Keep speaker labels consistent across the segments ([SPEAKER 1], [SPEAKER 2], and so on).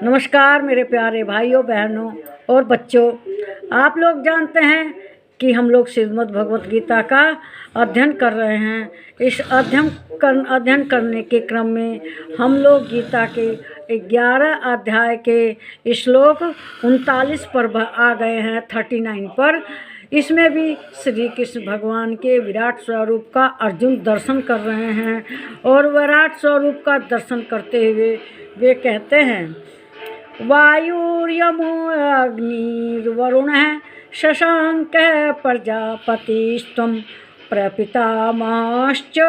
[SPEAKER 1] नमस्कार मेरे प्यारे भाइयों बहनों और बच्चों। आप लोग जानते हैं कि हम लोग श्रीमद् भगवत गीता का अध्ययन कर रहे हैं। इस अध्ययन करने के क्रम में हम लोग गीता के 11 अध्याय के श्लोक 39 पर आ गए हैं, 39 पर। इसमें भी श्री कृष्ण भगवान के विराट स्वरूप का अर्जुन दर्शन कर रहे हैं और विराट स्वरूप का दर्शन करते हुए वे कहते हैं, वायुर्यमो अग्निर्वरुणः शशांकः प्रजापतिस्त्वं प्रपितामहश्च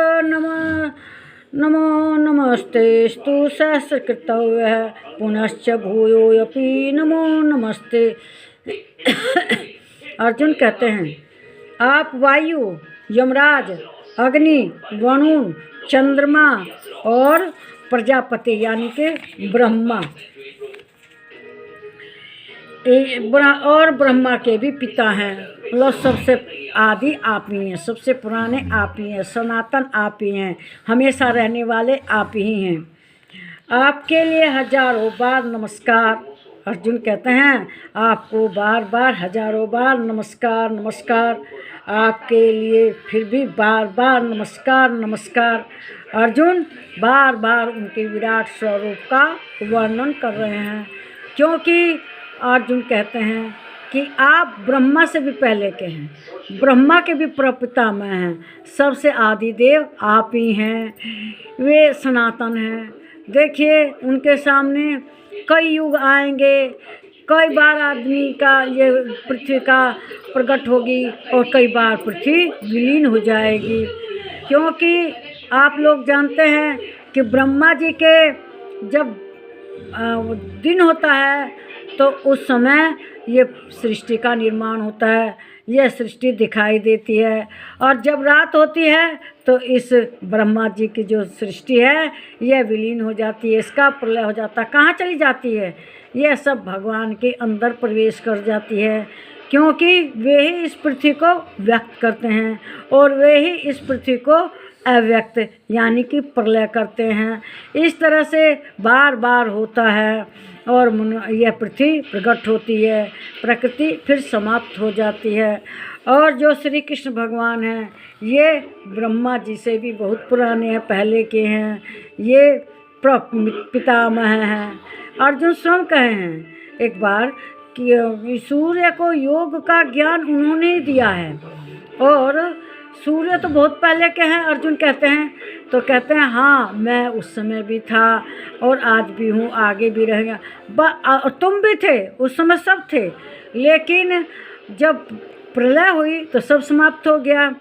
[SPEAKER 1] नमो नमस्तेस्तु सहस्रकृतयः पुनश्च भूयोऽपि नमो नमस्ते। अर्जुन कहते हैं, आप वायु, यमराज, अग्नि, वरुण, चंद्रमा और प्रजापति यानी कि ब्रह्मा और ब्रह्मा के भी पिता हैं। मतलब सबसे आदि आप ही हैं, सबसे पुराने आप ही हैं, सनातन आप ही हैं, हमेशा रहने वाले आप ही हैं। आपके लिए हजारों बार नमस्कार। अर्जुन कहते हैं, आपको बार बार हजारों बार नमस्कार नमस्कार। आपके लिए फिर भी बार बार नमस्कार नमस्कार। अर्जुन बार बार उनके विराट स्वरूप का वर्णन कर रहे हैं, क्योंकि अर्जुन कहते हैं कि आप ब्रह्मा से भी पहले के हैं, ब्रह्मा के भी प्रपितामह हैं, सबसे आदि देव आप ही हैं, वे सनातन हैं। देखिए उनके सामने कई युग आएंगे, कई बार आदमी का ये पृथ्वी का प्रकट होगी और कई बार पृथ्वी विलीन हो जाएगी। क्योंकि आप लोग जानते हैं कि ब्रह्मा जी के जब दिन होता है तो उस समय ये सृष्टि का निर्माण होता है, यह सृष्टि दिखाई देती है, और जब रात होती है तो इस ब्रह्मा जी की जो सृष्टि है यह विलीन हो जाती है, इसका प्रलय हो जाता है। कहाँ चली जाती है? यह सब भगवान के अंदर प्रवेश कर जाती है, क्योंकि वे ही इस पृथ्वी को व्यक्त करते हैं और वे ही इस पृथ्वी को अव्यक्त यानी कि प्रलय करते हैं। इस तरह से बार बार होता है और यह पृथ्वी प्रकट होती है, प्रकृति फिर समाप्त हो जाती है। और जो श्री कृष्ण भगवान हैं ये ब्रह्मा जी से भी बहुत पुराने हैं, पहले के हैं, ये पितामह हैं। अर्जुन स्वयं कहे हैं एक बार कि सूर्य को योग का ज्ञान उन्होंने ही दिया है, और सूर्य तो बहुत पहले के हैं। अर्जुन कहते हैं तो कहते हैं, हाँ मैं उस समय भी था और आज भी हूँ, आगे भी रहेगा। तुम भी थे उस समय, सब थे, लेकिन जब प्रलय हुई तो सब समाप्त हो गया।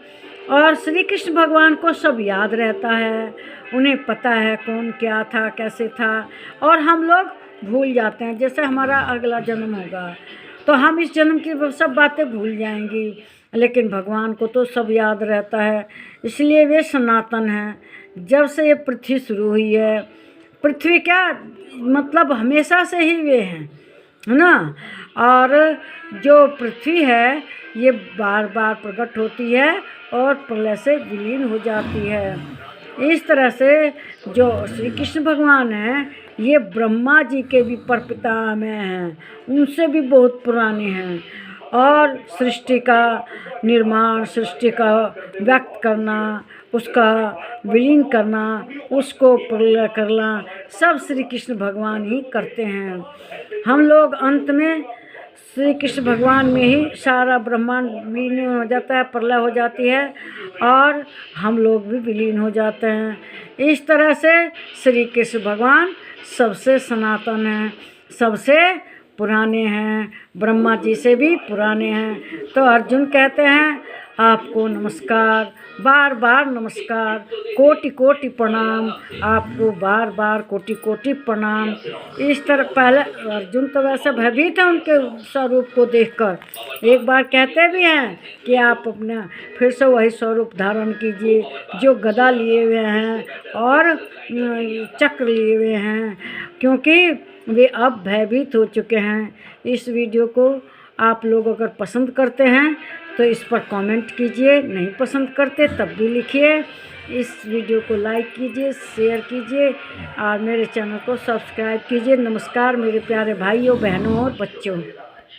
[SPEAKER 1] और श्री कृष्ण भगवान को सब याद रहता है, उन्हें पता है कौन क्या था, कैसे था, और हम लोग भूल जाते हैं। जैसे हमारा अगला जन्म होगा तो हम इस जन्म की सब बातें भूल जाएंगी, लेकिन भगवान को तो सब याद रहता है, इसलिए वे सनातन हैं। जब से ये पृथ्वी शुरू हुई है, पृथ्वी क्या मतलब हमेशा से ही वे हैं, है ना। और जो पृथ्वी है ये बार बार प्रकट होती है और प्रलय से विलीन हो जाती है। इस तरह से जो श्री कृष्ण भगवान हैं ये ब्रह्मा जी के भी प्रपितामह हैं, उनसे भी बहुत पुराने हैं। और सृष्टि का निर्माण, सृष्टि का व्यक्त करना, उसका विलीन करना, उसको प्रलय करना, सब श्री कृष्ण भगवान ही करते हैं। हम लोग अंत में श्री कृष्ण भगवान में ही सारा ब्रह्मांड विलीन हो जाता है, प्रलय हो जाती है, और हम लोग भी विलीन हो जाते हैं। इस तरह से श्री कृष्ण भगवान सबसे सनातन हैं, सबसे पुराने हैं, ब्रह्मा जी से भी पुराने हैं। तो अर्जुन कहते हैं, आपको नमस्कार, बार बार नमस्कार, कोटि कोटि प्रणाम, आपको बार बार कोटि कोटि प्रणाम। इस तरह पहले अर्जुन तो वैसे भयभीत है उनके स्वरूप को देखकर, एक बार कहते भी हैं कि आप अपना फिर से वही स्वरूप धारण कीजिए जो गदा लिए हुए हैं और चक्र लिए हुए हैं, क्योंकि वे अब भयभीत हो चुके हैं। इस वीडियो को आप लोग अगर पसंद करते हैं तो इस पर कमेंट कीजिए, नहीं पसंद करते तब भी लिखिए। इस वीडियो को लाइक कीजिए, शेयर कीजिए और मेरे चैनल को सब्सक्राइब कीजिए। नमस्कार मेरे प्यारे भाइयों, बहनों और बच्चों।